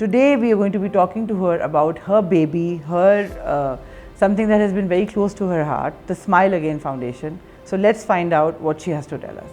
Today we are going to be talking to her about her baby, something that has been very close to her heart, the Smile Again Foundation. So let's find out what she has to tell us.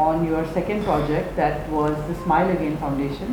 on your second project that was the Smile Again Foundation.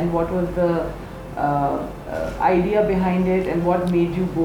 and what was the idea behind it and what made you go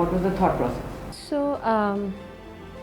what was the thought process? So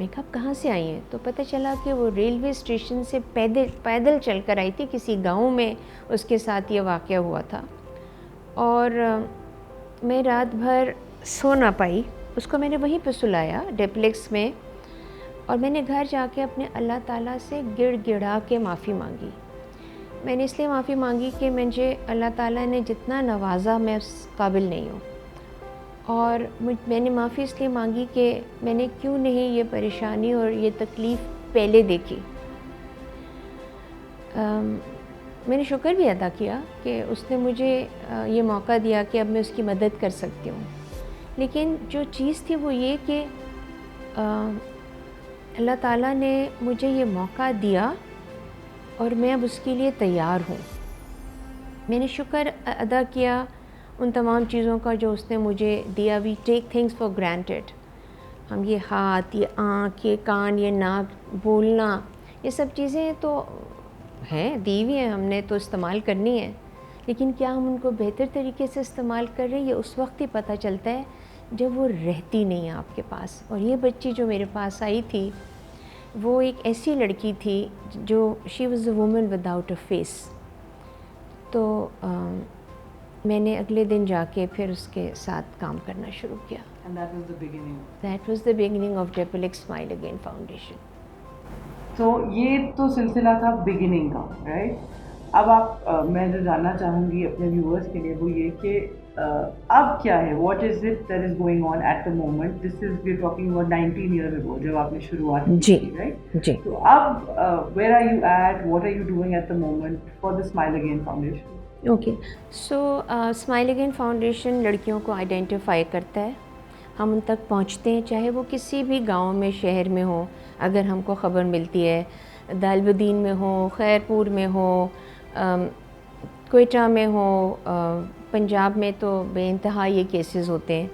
میں کہا کہاں سے آئی ہیں؟ تو پتہ چلا کہ وہ ریلوے اسٹیشن سے پیدل چل کر آئی تھی، کسی گاؤں میں اس کے ساتھ یہ واقعہ ہوا تھا. اور میں رات بھر سو نہ پائی. اس کو میں نے وہیں پہ سلایا ڈیپلیکس میں، اور میں نے گھر جا کے اپنے اللہ تعالیٰ سے گڑ گڑا کے معافی مانگی. میں نے اس لیے معافی مانگی کہ مجھے اللہ تعالیٰ نے جتنا نوازا میں اس قابل نہیں ہوں، اور میں نے معافی اس لیے مانگی کہ میں نے کیوں نہیں یہ پریشانی اور یہ تکلیف پہلے دیکھی. میں نے شکر بھی ادا کیا کہ اس نے مجھے یہ موقع دیا کہ اب میں اس کی مدد کر سکتی ہوں. لیکن جو چیز تھی وہ یہ کہ اللہ تعالیٰ نے مجھے یہ موقع دیا اور میں اب اس کے لیے تیار ہوں. میں نے شکر ادا کیا ان تمام چیزوں کا جو اس نے مجھے دیا. وی ٹیک تھنگس فار گرانٹیڈ. ہم یہ ہاتھ، یہ آنکھ، یہ کان، یہ ناک، بولنا، یہ سب چیزیں تو ہیں، دی ہوئی ہیں، ہم نے تو استعمال کرنی ہے. لیکن کیا ہم ان کو بہتر طریقے سے استعمال کر رہے ہیں، یہ اس وقت ہی پتہ چلتا ہے جب وہ رہتی نہیں ہے آپ کے پاس. اور یہ بچی جو میرے پاس آئی تھی وہ ایک ایسی لڑکی تھی جو she was a woman without a face. تو میں نے اگلے دن جا کے پھر اس کے ساتھ کام کرنا شروع کیا. And that was the beginning. That was the beginning of Depalex Smile Again Foundation. تو یہ تو سلسلہ تھا بگننگ کا، رائٹ؟ اب آپ میں جو جاننا چاہوں گی اپنے ویورس کے لیے وہ یہ کہ اب کیا ہے، what is it that is going on at the moment. This is we talking about 19 years ago جب آپ نے شروعات کی تھی، رائٹ؟ جی. تو اب where are you at, what are you doing at the moment for the Smile again Foundation? Okay, so Smile again Foundation لڑکیوں کو آئیڈینٹیفائی کرتا ہے. ہم ان تک پہنچتے ہیں، چاہے وہ کسی بھی گاؤں میں، شہر میں ہو. اگر ہم کو خبر ملتی ہے دالبدین میں ہو، خیرپور میں ہو، کوئٹہ میں ہو، پنجاب میں تو بے انتہا یہ کیسز ہوتے ہیں.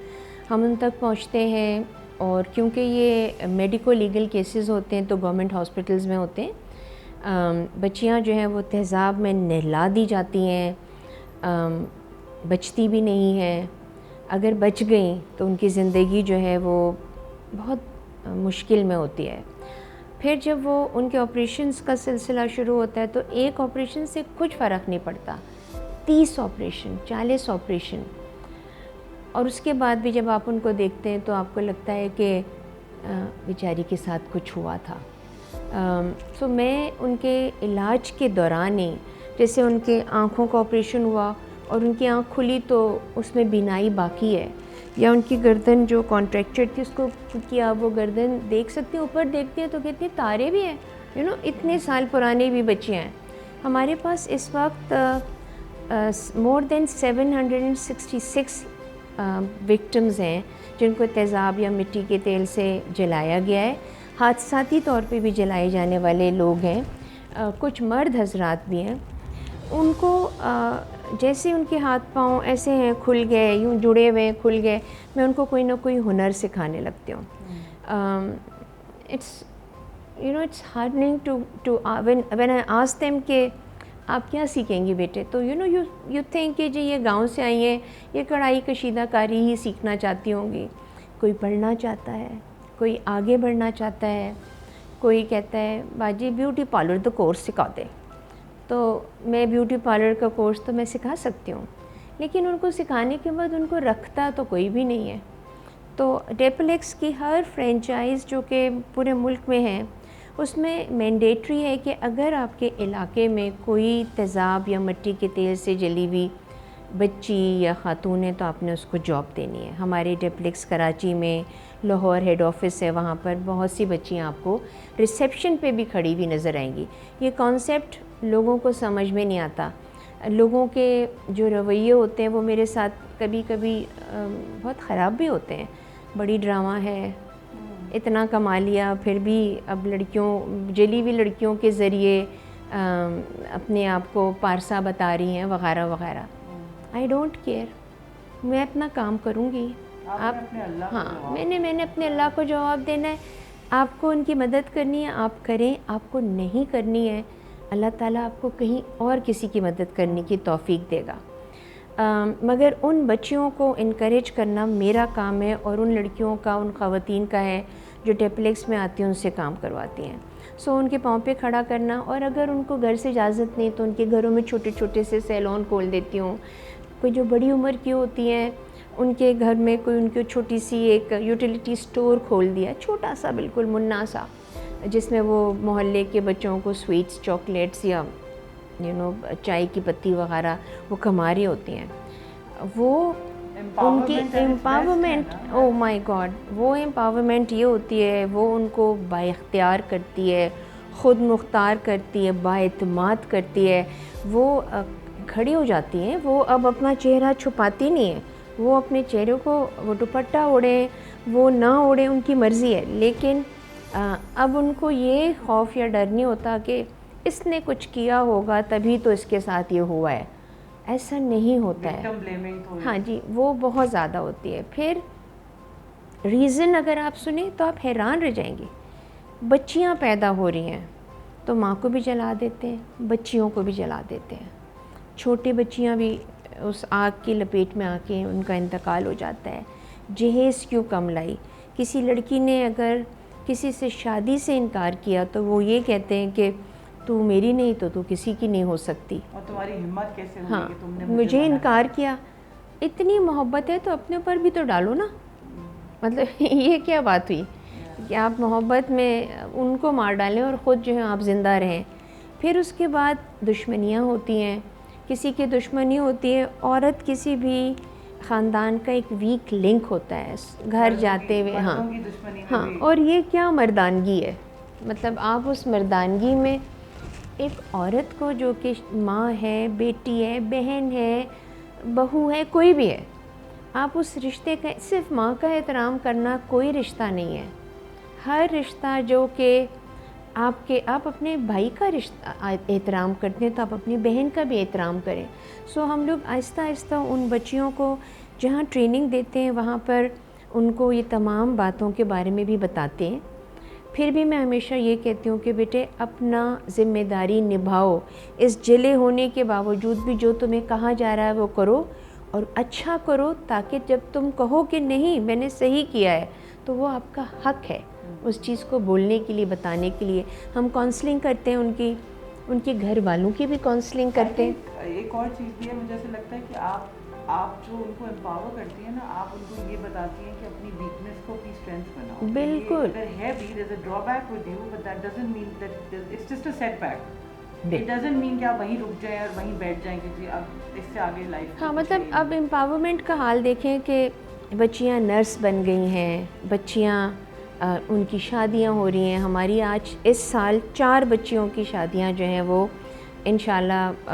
ہم ان تک پہنچتے ہیں، اور کیونکہ یہ میڈیکو لیگل کیسز ہوتے ہیں تو گورنمنٹ ہاسپٹلز میں ہوتے ہیں. بچیاں جو ہیں وہ تیزاب میں نہلا دی جاتی ہیں، بچتی بھی نہیں ہیں. اگر بچ گئیں تو ان کی زندگی جو ہے وہ بہت مشکل میں ہوتی ہے. پھر جب وہ ان کے آپریشنز کا سلسلہ شروع ہوتا ہے تو ایک آپریشن سے کچھ فرق نہیں پڑتا، 30 آپریشن، 40 آپریشن. اور اس کے بعد بھی جب آپ ان کو دیکھتے ہیں تو آپ کو لگتا ہے کہ بیچاری کے ساتھ کچھ ہوا تھا. سو میں ان کے علاج کے دوران ہی، جیسے ان کے آنکھوں کا آپریشن ہوا اور ان کی آنکھ کھلی تو اس میں بینائی باقی ہے، یا ان کی گردن جو کانٹریکچر تھی اس کو کیا، وہ گردن دیکھ سکتی ہیں، اوپر دیکھتے ہیں تو کہتے ہیں تارے بھی ہیں، اتنے سال پرانے بھی بچے ہیں. ہمارے پاس اس وقت مور دین 766 وکٹمز ہیں جن کو تیزاب یا مٹی کے تیل سے جلایا گیا ہے. حادثاتی طور پہ بھی جلائے جانے والے لوگ ہیں، کچھ مرد حضرات بھی ہیں. ان کو جیسے ان کے ہاتھ پاؤں ایسے ہیں کھل گئے، یوں جڑے ہوئے کھل گئے، میں ان کو کوئی نہ کوئی ہنر سکھانے لگتی ہوں. It's hardening to when I ask them کہ آپ کیا سیکھیں گی بیٹے، تو یو تھنک کہ جی یہ گاؤں سے آئی ہیں، یہ کڑھائی کشیدہ کاری ہی سیکھنا چاہتی ہوں گی. کوئی پڑھنا چاہتا ہے، کوئی آگے بڑھنا چاہتا ہے، کوئی کہتا ہے باجی بیوٹی پارلر تو کورس سکھا دے. تو میں بیوٹی پارلر کا کورس تو میں سکھا سکتی ہوں، لیکن ان کو سکھانے کے بعد ان کو رکھتا تو کوئی بھی نہیں ہے. تو ڈیپلیکس کی ہر فرینچائز جو کہ پورے ملک میں ہے، اس میں مینڈیٹری ہے کہ اگر آپ کے علاقے میں کوئی تیزاب یا مٹی کے تیل سے جلی ہوئی بچی یا خاتون ہے تو آپ نے اس کو جاب دینی ہے. ہمارے ڈیپلیکس کراچی میں لاہور ہیڈ آفس ہے، وہاں پر بہت سی بچیاں آپ کو ریسیپشن پہ بھی کھڑی ہوئی نظر آئیں گی. یہ کانسیپٹ لوگوں کو سمجھ میں نہیں آتا. لوگوں کے جو رویے ہوتے ہیں وہ میرے ساتھ کبھی کبھی بہت خراب بھی ہوتے ہیں. بڑی ڈرامہ ہے، اتنا کما لیا، پھر بھی اب لڑکیوں، جلی ہوئی لڑکیوں کے ذریعے اپنے آپ کو پارسا بتا رہی ہیں وغیرہ وغیرہ. آئی ڈونٹ کیئر، میں اپنا کام کروں گی. ہاں، میں نے اپنے اللہ کو جواب دینا ہے. آپ کو ان کی مدد کرنی ہے آپ کریں، آپ کو نہیں کرنی ہے اللہ تعالیٰ آپ کو کہیں اور کسی کی مدد کرنے کی توفیق دے گا. مگر ان بچیوں کو انکریج کرنا میرا کام ہے، اور ان لڑکیوں کا، ان خواتین کا ہے جو ٹیپلیکس میں آتی ہیں ان سے کام کرواتی ہیں. سو ان کے پاؤں پہ کھڑا کرنا, اور اگر ان کو گھر سے اجازت نہیں تو ان کے گھروں میں چھوٹے چھوٹے سے سیلون کھول دیتی ہوں. کوئی جو بڑی عمر کی ہوتی ہیں ان کے گھر میں کوئی ان کی چھوٹی سی ایک یوٹیلیٹی سٹور کھول دیا, چھوٹا سا بالکل منا سا, جس میں وہ محلے کے بچوں کو سویٹس, چاکلیٹس یا چائے کی پتی وغیرہ وہ کما رہی ہوتی ہیں. وہ ان کی امپاورمنٹ, او مائی گاڈ, وہ امپاورمنٹ یہ ہوتی ہے, وہ ان کو با اختیار کرتی ہے, خود مختار کرتی ہے, با اعتماد کرتی ہے. وہ کھڑی ہو جاتی ہیں, وہ اب اپنا چہرہ چھپاتی نہیں ہیں, وہ اپنے چہرے کو وہ دوپٹہ اوڑھیں وہ نہ اوڑھیں ان کی مرضی ہے, لیکن اب ان کو یہ خوف یا ڈر نہیں ہوتا کہ اس نے کچھ کیا ہوگا تبھی تو اس کے ساتھ یہ ہوا ہے. ایسا نہیں ہوتا ہے. ہاں جی, وہ بہت زیادہ ہوتی ہے. پھر ریزن اگر آپ سنیں تو آپ حیران رہ جائیں گے. بچیاں پیدا ہو رہی ہیں تو ماں کو بھی جلا دیتے ہیں, بچیوں کو بھی جلا دیتے ہیں. چھوٹی بچیاں بھی اس آگ کی لپیٹ میں آ کے ان کا انتقال ہو جاتا ہے. جہیز کیوں کم لائی. کسی لڑکی نے اگر کسی سے شادی سے انکار کیا تو وہ یہ کہتے ہیں کہ تو میری نہیں تو تو کسی کی نہیں ہو سکتی, اور تمہاری ہمت کیسے ہوئی ہاں کہ تم نے مجھے انکار کیا. اتنی محبت ہے تو اپنے اوپر بھی تو ڈالو نا. مطلب یہ کیا بات ہوئی کہ آپ محبت میں ان کو مار ڈالیں اور خود جو ہے آپ زندہ رہیں. پھر اس کے بعد دشمنیاں ہوتی ہیں. کسی کی دشمنی ہوتی ہے, عورت کسی بھی خاندان کا ایک ویک لنک ہوتا ہے گھر جاتے ہوئے. ہاں ہاں, اور یہ کیا مردانگی ہے. مطلب آپ اس مردانگی میں ایک عورت کو جو کہ ماں ہے, بیٹی ہے, بہن ہے, بہو ہے, کوئی بھی ہے, آپ اس رشتے کا صرف ماں کا احترام کرنا کوئی رشتہ نہیں ہے. ہر رشتہ جو کہ آپ اپنے بھائی کا رشتہ احترام کرتے ہیں تو آپ اپنی بہن کا بھی احترام کریں. سو ہم لوگ آہستہ آہستہ ان بچیوں کو جہاں ٹریننگ دیتے ہیں وہاں پر ان کو یہ تمام باتوں کے بارے میں بھی بتاتے ہیں. پھر بھی میں ہمیشہ یہ کہتی ہوں کہ بیٹے اپنا ذمہ داری نبھاؤ. اس جلے ہونے کے باوجود بھی جو تمہیں کہا جا رہا ہے وہ کرو, اور اچھا کرو, تاکہ جب تم کہو کہ نہیں میں نے صحیح کیا ہے تو وہ آپ کا حق ہے اس چیز کو بولنے کے لیے, بتانے کے لیے. ہم کاؤنسلنگ کرتے ہیں, ان کے گھر والوں کی بھی کاؤنسلنگ کرتے ہیں. ایک اور چیز بھی ہے, مجھے ایسا لگتا ہے کہ آپ جو ان کو امپاور کرتی ہیں نا, آپ ان کو یہ بتاتی ہیں کہ اپنی ویکنیس کو اپنی اسٹرینتھ بناؤ. بالکل. اگر ہے بھی there is a drawback with you, but that doesn't mean that it's just a setback. It doesn't mean کہ آپ وہیں رک جائیں اور وہیں بیٹھ جائیں کہ اب اس سے آگے لائف. ہاں, مطلب اب امپاورمنٹ کا حال دیکھیں کہ بچیاں نرس بن گئی ہیں, بچیاں ان کی شادیاں ہو رہی ہیں. ہماری آج اس سال 4 بچیوں کی شادیاں جو ہیں وہ انشاءاللہ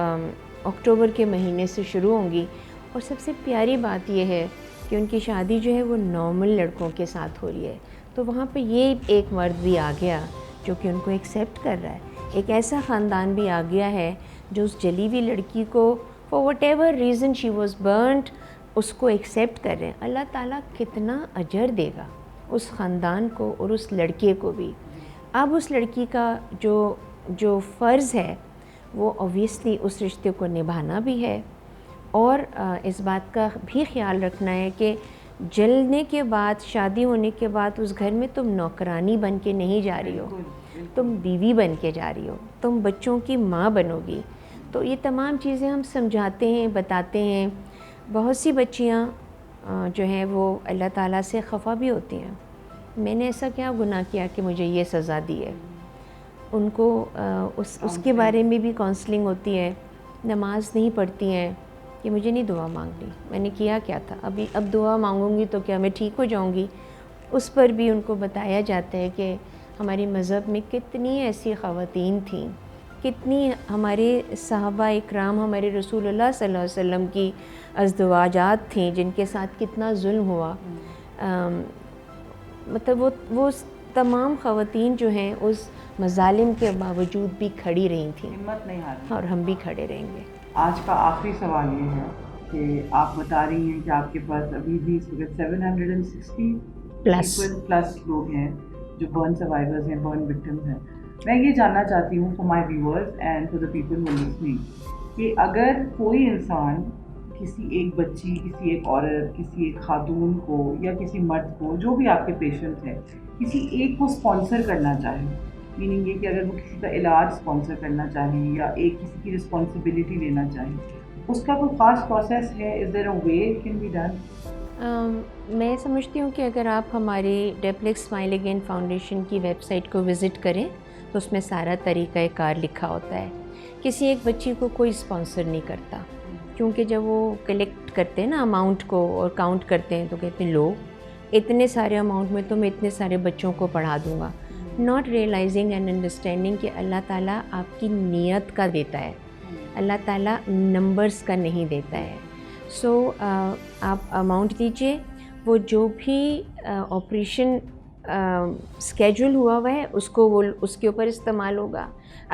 اکتوبر کے مہینے سے شروع ہوں گی. اور سب سے پیاری بات یہ ہے کہ ان کی شادی جو ہے وہ نارمل لڑکوں کے ساتھ ہو رہی ہے. تو وہاں پہ یہ ایک مرد بھی آ گیا جو کہ ان کو ایکسیپٹ کر رہا ہے. ایک ایسا خاندان بھی آ گیا ہے جو اس جلی ہوئی لڑکی کو for whatever reason she was burned اس کو ایکسیپٹ کر رہے ہیں. اللہ تعالیٰ کتنا اجر دے گا اس خاندان کو اور اس لڑکے کو بھی. اب اس لڑکی کا جو فرض ہے وہ اوبویسلی اس رشتے کو نبھانا بھی ہے, اور اس بات کا بھی خیال رکھنا ہے کہ جلنے کے بعد, شادی ہونے کے بعد اس گھر میں تم نوکرانی بن کے نہیں جا رہی ہو, تم بیوی بن کے جا رہی ہو, تم بچوں کی ماں بنو گی. تو یہ تمام چیزیں ہم سمجھاتے ہیں, بتاتے ہیں. بہت سی بچیاں جو ہیں وہ اللہ تعالیٰ سے خفا بھی ہوتی ہیں, میں نے ایسا کیا گناہ کیا کہ مجھے یہ سزا دی ہے. ان کو اس کے بارے میں بھی کاؤنسلنگ ہوتی ہے. نماز نہیں پڑھتی ہیں کہ مجھے نہیں دعا مانگنی, میں نے کیا تھا, اب دعا مانگوں گی تو کیا میں ٹھیک ہو جاؤں گی. اس پر بھی ان کو بتایا جاتا ہے کہ ہماری مذہب میں کتنی ایسی خواتین تھیں, کتنی ہمارے صحابہ اکرام, ہمارے رسول اللہ صلی اللہ علیہ وسلم کی ازدواجات تھیں جن کے ساتھ کتنا ظلم ہوا. مطلب وہ تمام خواتین جو ہیں اس مظالم کے باوجود بھی کھڑی رہی تھیں, ہمت نہیں ہاری, اور ہم بھی کھڑے رہیں گے. آج کا آخری سوال یہ ہے کہ آپ بتا رہی ہیں کہ آپ کے پاس ابھی بھی 760 پلس لوگ ہیں جو برن سروائیورز ہیں, برن وکٹمز ہیں. میں یہ جاننا چاہتی ہوں for my viewers and for the people who listening کہ اگر کوئی انسان کسی ایک بچی, کسی ایک عورت, کسی ایک خاتون کو یا کسی مرد کو, جو بھی آپ کے پیشنٹ ہیں, کسی ایک کو اسپانسر کرنا چاہیں, میننگ یہ کہ اگر وہ کسی کا علاج اسپانسر کرنا چاہیں یا ایک کسی کی رسپانسبلٹی لینا چاہیں, اس کا کوئی خاص پروسیس ہے؟ Is there a way it can be done? میں سمجھتی ہوں کہ اگر آپ ہماری ڈیپلیکس اسمائل اگین فاؤنڈیشن کی ویب سائٹ کو وزٹ کریں تو اس میں سارا طریقہ کار لکھا ہوتا ہے. کسی ایک بچی کو کوئی اسپانسر نہیں کرتا, کیونکہ جب وہ کلیکٹ کرتے ہیں نا اماؤنٹ کو اور کاؤنٹ کرتے ہیں تو کہتے ہیں لو اتنے سارے اماؤنٹ میں تو میں اتنے سارے بچوں کو پڑھا دوں گا, ناٹ ریئلائزنگ اینڈ انڈرسٹینڈنگ کہ اللہ تعالیٰ آپ کی نیت کا دیتا ہے, اللہ تعالیٰ نمبرز کا نہیں دیتا ہے. سو آپ اماؤنٹ دیجئے, وہ جو بھی آپریشن اسکیجول ہوا ہے اس کو وہ اس کے اوپر استعمال ہوگا.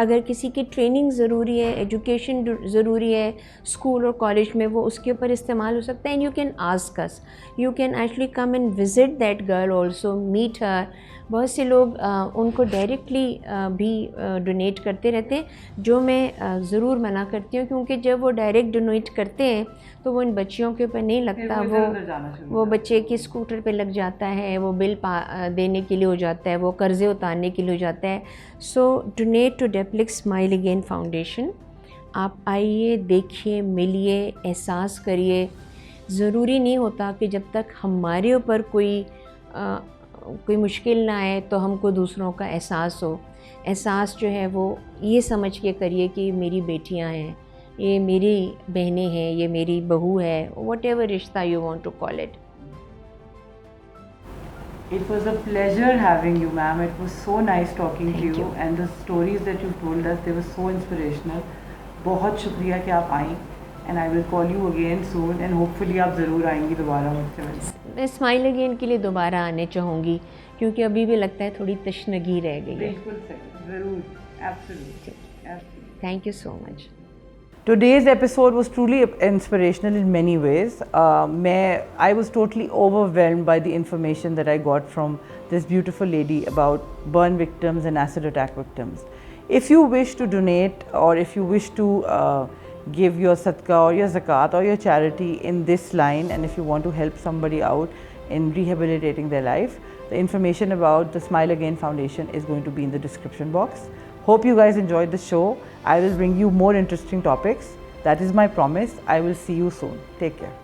اگر کسی کی ٹریننگ ضروری ہے, ایجوکیشن ضروری ہے اسکول اور کالج میں, وہ اس کے اوپر استعمال ہو سکتا ہے. And you can ask us, you can actually come and visit that girl also, meet her. بہت سے لوگ ان کو ڈائریکٹلی بھی ڈونیٹ کرتے رہتے ہیں, جو میں ضرور منع کرتی ہوں, کیونکہ جب وہ ڈائریکٹ ڈونیٹ کرتے ہیں تو وہ ان بچیوں کے اوپر نہیں لگتا, وہ بچے کی اسکوٹر پہ لگ جاتا ہے, وہ بل دینے کے لیے ہو جاتا ہے, وہ قرضے اتارنے کے لیے ہو جاتا ہے. So donate to Depilex smile again foundation. آپ آئیے, دیکھیے, ملیے, احساس کریے. ضروری نہیں ہوتا کہ جب تک ہمارے اوپر کوئی مشکل نہ آئے تو ہم کو دوسروں کا احساس ہو. احساس جو ہے وہ یہ سمجھ کے کریے کہ میری بیٹیاں ہیں, یہ میری بہنیں ہیں, یہ میری بہو ہے, واٹ ایور رشتہ you want to call it. It was a pleasure having you, ma'am. It was so nice talking to you. And the stories that you told us, they were so inspirational. بہت شکریہ کہ آپ آئیں, and I will call you again soon, and hopefully آپ ضرور آئیں گی دوبارہ مجھ سے. میں اسمائل اگین کے لیے دوبارہ آنے چاہوں گی, کیونکہ ابھی بھی لگتا ہے تھوڑی تشنگی رہ گئی ہے. بالکل صحیح, ضرور, absolutely. Thank you so much. Today's episode was truly inspirational in many ways. I was totally overwhelmed by the information that I got from this beautiful lady about burn victims and acid attack victims. If you wish to donate, or if you wish to give your sadaqah or your zakat or your charity in this line, and if you want to help somebody out in rehabilitating their life, the information about the Smile Again Foundation is going to be in the description box. Hope you guys enjoyed the show. I will bring you more interesting topics. That is my promise. I will see you soon. Take care.